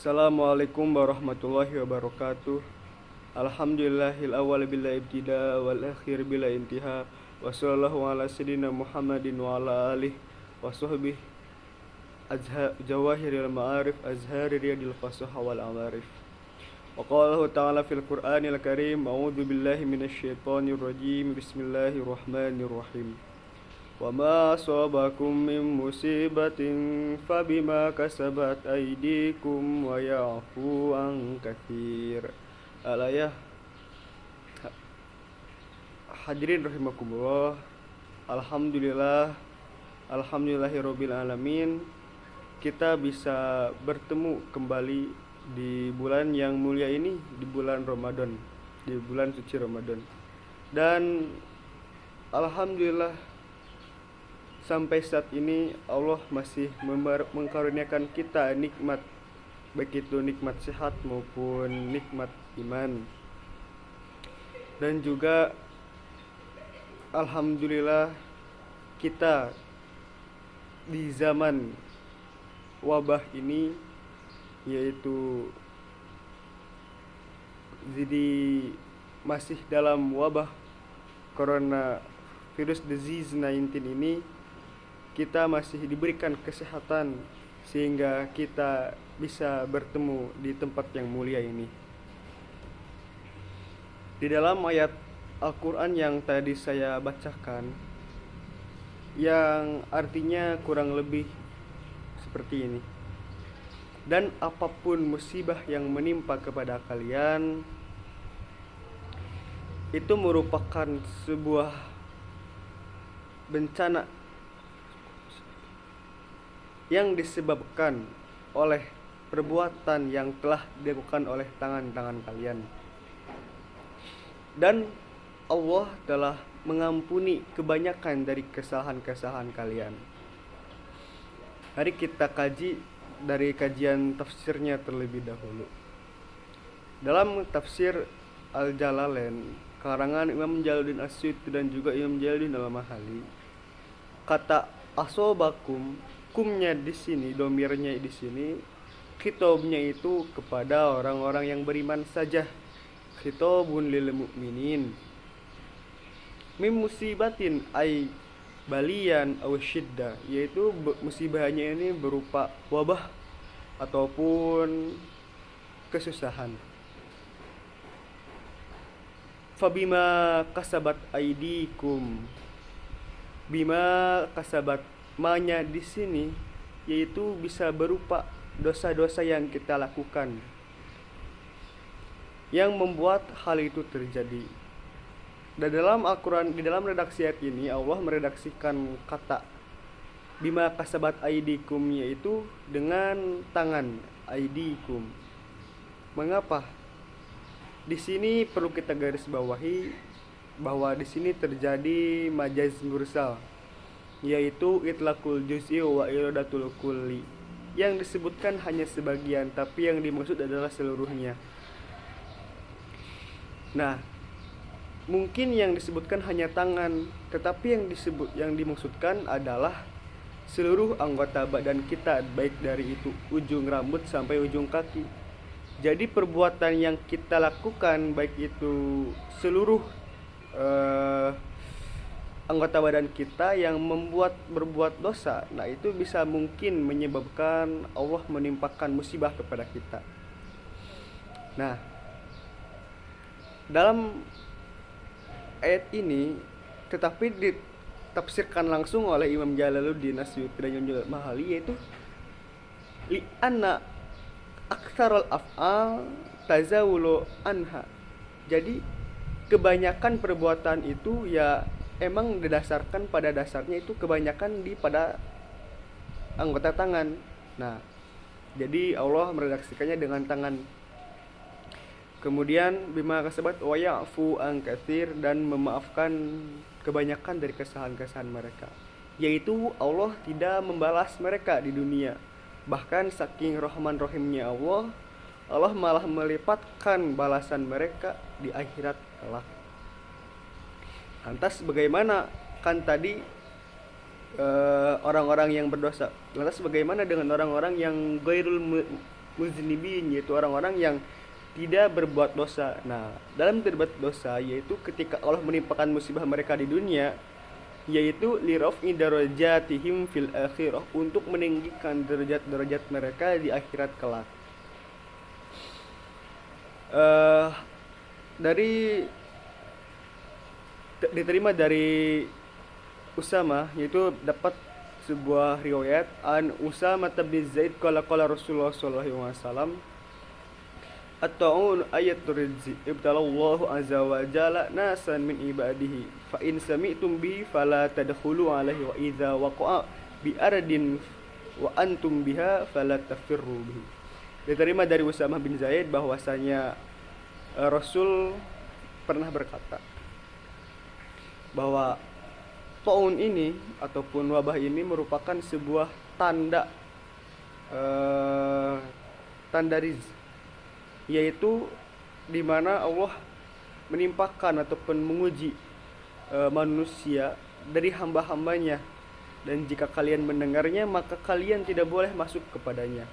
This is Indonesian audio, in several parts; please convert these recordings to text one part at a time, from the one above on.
Assalamualaikum warahmatullahi wabarakatuh. Alhamdulillahil awwal bila ibtida wal akhir bila intiha. Wa sallallahu ala sayyidina Muhammadin wa ala alihi wa sahbihi jawahiril ma'arif azhari riyadil fasaha wal amarif. Wa qala ta'ala fil Qur'anil Karim, a'udzu billahi minasy syaithanir rajim. Bismillahirrahmanirrahim. وما أصابكم من مصيبة فبما كسبت أيديكم ويعفو عن كثير. Al-ayah. Hadirin rahimakumullah. Alhamdulillahirabbil alamin. Kita bisa bertemu kembali di bulan yang mulia ini, di bulan Ramadan, di bulan suci Ramadan. Dan alhamdulillah, sampai saat ini Allah masih mengkaruniakan kita nikmat, baik itu nikmat sehat maupun nikmat iman. Dan juga alhamdulillah kita di zaman wabah ini, yaitu jadi masih dalam wabah corona virus disease 19 ini, kita masih diberikan kesehatan sehingga kita bisa bertemu di tempat yang mulia ini. Di dalam ayat Al-Quran yang tadi saya bacakan, yang artinya kurang lebih seperti ini: dan apapun musibah yang menimpa kepada kalian, itu merupakan sebuah bencana yang disebabkan oleh perbuatan yang telah dilakukan oleh tangan-tangan kalian. Dan Allah telah mengampuni kebanyakan dari kesalahan-kesalahan kalian. Mari kita kaji dari kajian tafsirnya terlebih dahulu. Dalam tafsir Al-Jalalain karangan Imam Jalaluddin As-Suyuti dan juga Imam Jalaluddin Al-Mahali, kata asobakum, kumnya di sini, domirnya di sini, khitabnya itu kepada orang-orang yang beriman saja. Khitabun lil mu'minin. Mim musibatin ay balian aw syiddah, yaitu musibahnya ini berupa wabah ataupun kesusahan. Fabima kasabat aidikum. Bima kasabat, ma-nya di sini yaitu bisa berupa dosa-dosa yang kita lakukan yang membuat hal itu terjadi. Dan dalam Al-Quran, di dalam redaksi ayat ini, Allah meredaksikan kata bima kasabat aidikum, yaitu dengan tangan, aidikum. Mengapa? Di sini perlu kita garis bawahi bahwa di sini terjadi majaz mursal, yaitu itlaqul juz'i wa iradatul kulli. Yang disebutkan hanya sebagian, tapi yang dimaksud adalah seluruhnya. Nah, mungkin yang disebutkan hanya tangan, tetapi yang dimaksudkan adalah seluruh anggota badan kita, baik dari itu ujung rambut sampai ujung kaki. Jadi perbuatan yang kita lakukan, baik itu seluruh anggota badan kita yang berbuat dosa, nah itu bisa mungkin menyebabkan Allah menimpakan musibah kepada kita. Nah, dalam ayat ini tetapi ditafsirkan langsung oleh Imam Jalaluddin As-Suyuti dan Imam Mahali, yaitu li anna aktsarul af'al tazawulu anha. Jadi kebanyakan perbuatan itu ya emang didasarkan pada dasarnya itu kebanyakan pada anggota tangan. Nah, jadi Allah meredaksikannya dengan tangan. Kemudian bima kasabat wa ya'fu an katsir, dan memaafkan kebanyakan dari kesalahan-kesalahan mereka. Yaitu Allah tidak membalas mereka di dunia. Bahkan saking rahman rahimnya Allah malah melipatkan balasan mereka di akhirat kelak. Lantas bagaimana, kan tadi orang-orang yang berdosa. Lantas bagaimana dengan orang-orang yang muznibin, yaitu orang-orang yang tidak berbuat dosa. Nah, dalam tidak berbuat dosa yaitu ketika Allah menimpakan musibah mereka di dunia, yaitu liraf'i darajatihim fil akhirah, untuk meninggikan derajat-derajat mereka di akhirat kelak. Dari diterima dari Usama, yaitu dapat sebuah riwayat an Usama bin Zaid qala Rasulullah sallallahu alaihi wasallam at-ta'un ayatul rizq ibtalallahu azza wa jalla nasan min ibadihi fa in sami'tum bi fala tadkhulu alaihi wa idza waqa'a bi ardin wa antum biha fala tafirru bihi. Diterima dari Usama bin Zaid bahwasanya Rasul pernah berkata bahwa taun ini ataupun wabah ini merupakan sebuah tanda tanda rizq, yaitu di mana Allah menimpakan ataupun menguji manusia dari hamba-hambanya, dan jika kalian mendengarnya maka kalian tidak boleh masuk kepadanya,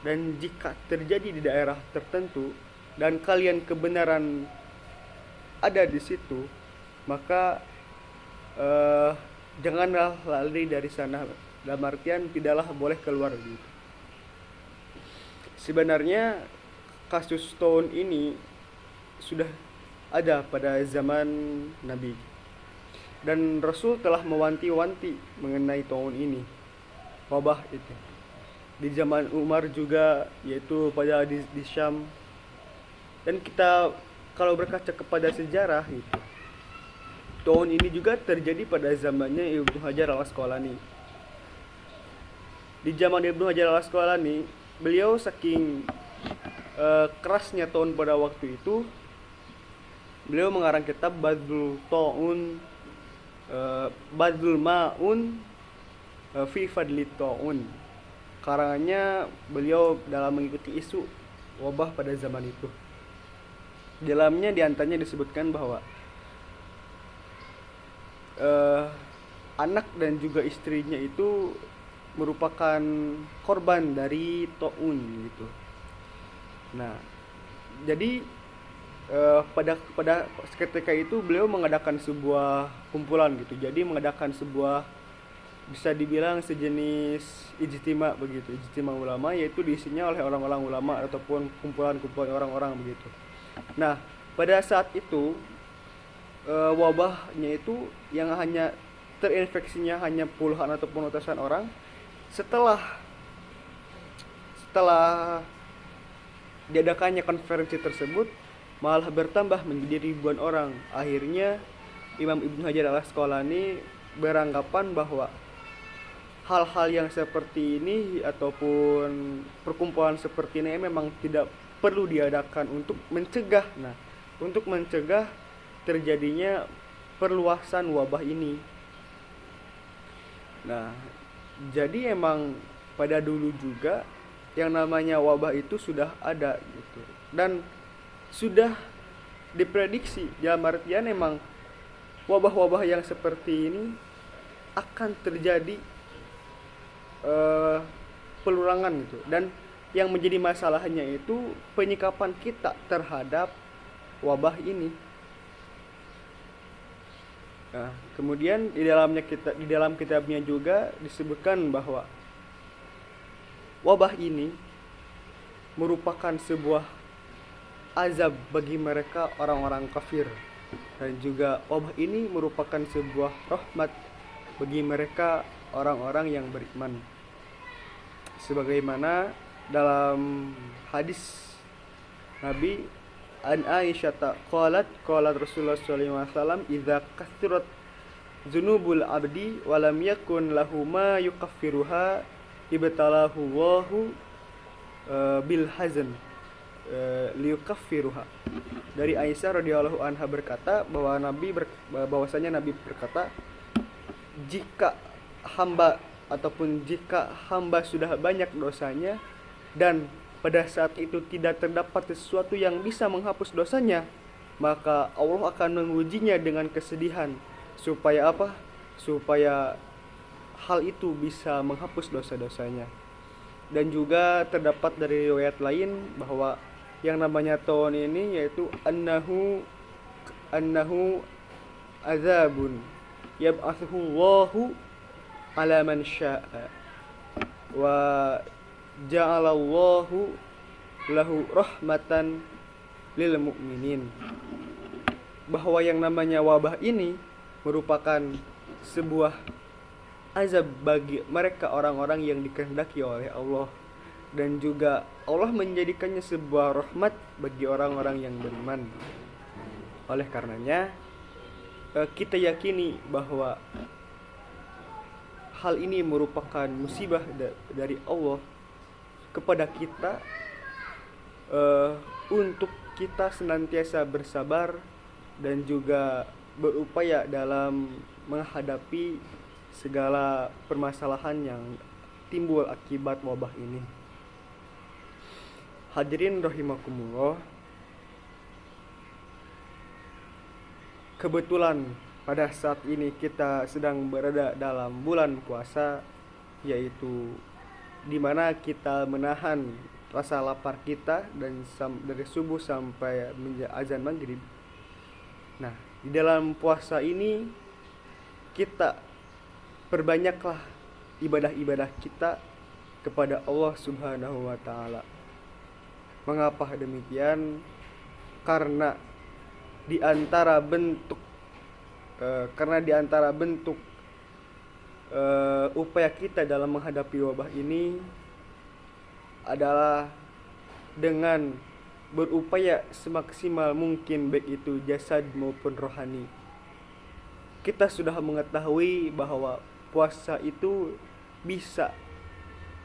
dan jika terjadi di daerah tertentu dan kalian kebenaran ada di situ, maka janganlah lari dari sana, dalam artian tidaklah boleh keluar gitu. Sebenarnya kasus taun ini sudah ada pada zaman Nabi, dan Rasul telah mewanti-wanti mengenai taun ini, wabah itu. Di zaman Umar juga, yaitu pada di Syam. Dan kita kalau berkaca kepada sejarah itu, tahun ini juga terjadi pada zamannya Ibnu Hajar al-Asqalani. Di zaman Ibnu Hajar al-Asqalani, beliau saking kerasnya tahun pada waktu itu, beliau mengarang kitab Badlul Ma'un fi Fadli Ta'un. Karangannya beliau dalam mengikuti isu wabah pada zaman itu. Di dalamnya diantaranya disebutkan bahwa anak dan juga istrinya itu merupakan korban dari taun gitu. Nah, jadi pada ketika itu beliau mengadakan sebuah kumpulan gitu. Jadi mengadakan sebuah, bisa dibilang sejenis ijtima begitu, ijtima ulama, yaitu diisinya oleh orang-orang ulama ataupun kumpulan-kumpulan orang-orang begitu. Nah, pada saat itu wabahnya itu yang hanya terinfeksinya hanya puluhan ataupun ratusan orang, setelah diadakannya konferensi tersebut malah bertambah menjadi ribuan orang. Akhirnya Imam Ibnu Hajar al-Asqalani beranggapan bahwa hal-hal yang seperti ini ataupun perkumpulan seperti ini memang tidak perlu diadakan untuk mencegah. Nah, untuk mencegah terjadinya perluasan wabah ini. Nah, jadi emang pada dulu juga yang namanya wabah itu sudah ada gitu, dan sudah diprediksi, dalam artian emang wabah-wabah yang seperti ini akan terjadi pelurangan gitu. Dan yang menjadi masalahnya itu penyikapan kita terhadap wabah ini. Nah, kemudian di dalam kitabnya juga disebutkan bahwa wabah ini merupakan sebuah azab bagi mereka orang-orang kafir, dan juga wabah ini merupakan sebuah rahmat bagi mereka orang-orang yang beriman. Sebagaimana dalam hadis Nabi an Aisyah qalat Rasulullah sallallahu alaihi wasallam idza kathirat dzunubul abdi wa lam yakun lahu ma yukaffiruha ibtalahu Allahu bil hazan liyukaffiruha. Dari Aisyah radhiyallahu anha berkata bahwasanya Nabi berkata, jika hamba sudah banyak dosanya dan pada saat itu tidak terdapat sesuatu yang bisa menghapus dosanya, maka Allah akan mengujinya dengan kesedihan. Supaya apa? Supaya hal itu bisa menghapus dosa-dosanya. Dan juga terdapat dari riwayat lain bahwa yang namanya tahun ini yaitu annahu azabun yab'atsuhu Allahu ala man syaa wa ja'alallahu lahu rahmatan lil mu'minin. Bahwa yang namanya wabah ini merupakan sebuah azab bagi mereka orang-orang yang dikehendaki oleh Allah, dan juga Allah menjadikannya sebuah rahmat bagi orang-orang yang beriman. Oleh karenanya kita yakini bahwa hal ini merupakan musibah dari Allah kepada kita, untuk kita senantiasa bersabar dan juga berupaya dalam menghadapi segala permasalahan yang timbul akibat wabah ini. Hadirin rahimakumullah, kebetulan pada saat ini kita sedang berada dalam bulan puasa, yaitu dimana kita menahan rasa lapar kita dan dari subuh sampai azan maghrib. Nah, di dalam puasa ini kita perbanyaklah ibadah-ibadah kita kepada Allah Subhanahu wa taala. Mengapa demikian? Karena di antara bentuk upaya kita dalam menghadapi wabah ini adalah dengan berupaya semaksimal mungkin, baik itu jasad maupun rohani. Kita sudah mengetahui bahwa puasa itu bisa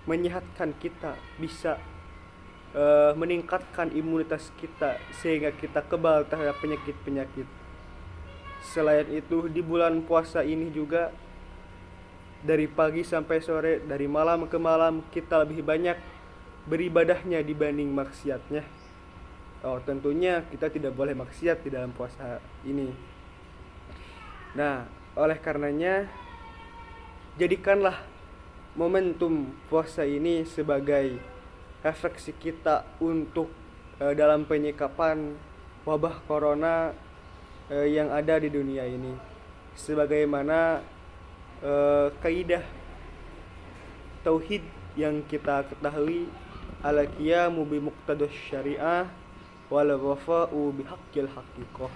menyehatkan kita, bisa meningkatkan imunitas kita sehingga kita kebal terhadap penyakit-penyakit. Selain itu, di bulan puasa ini juga dari pagi sampai sore, dari malam ke malam, kita lebih banyak beribadahnya dibanding maksiatnya. Tentunya kita tidak boleh maksiat di dalam puasa ini. Nah, oleh karenanya jadikanlah momentum puasa ini sebagai refleksi kita untuk dalam penyikapan wabah corona yang ada di dunia ini. Sebagaimana kaidah tauhid yang kita ketahui, al-qiyamu bi muqtadas syariah wal wafa'u bi haqqil haqiqah.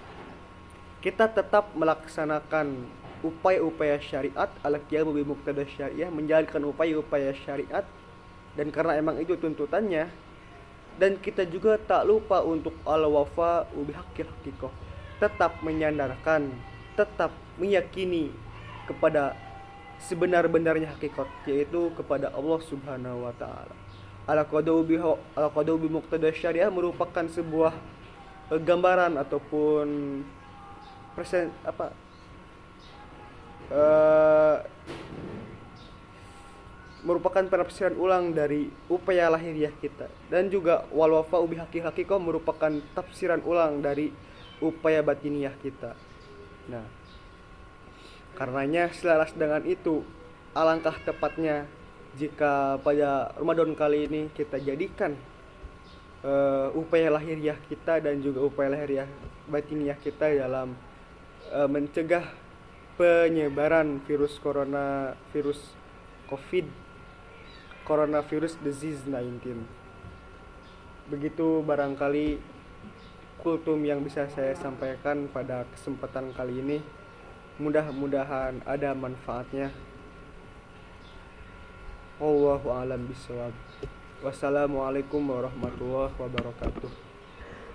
Kita tetap melaksanakan upaya-upaya syariat, al-qiyamu bi muqtadas syariah, menjalankan upaya-upaya syariat, dan karena emang itu tuntutannya. Dan kita juga tak lupa untuk al-wafa'u bi haqqil haqiqah, tetap menyandarkan, tetap meyakini kepada sebenar-benarnya hakikat, yaitu kepada Allah Subhanahu wa taala. Al-qadau bi muqtada syariah merupakan sebuah gambaran ataupun merupakan penafsiran ulang dari upaya lahiriah kita, dan juga wal wafa'u bi haqqil haqiqah merupakan tafsiran ulang dari upaya batiniah kita. Nah, karenanya selaras dengan itu, alangkah tepatnya jika pada Ramadan kali ini kita jadikan upaya lahiriah kita dan juga upaya lahiriah batiniah kita dalam mencegah penyebaran coronavirus disease 19. Begitu barangkali kultum yang bisa saya sampaikan pada kesempatan kali ini. Mudah-mudahan ada manfaatnya. Wallahu a'lam bishawab. Wassalamualaikum warahmatullahi wabarakatuh.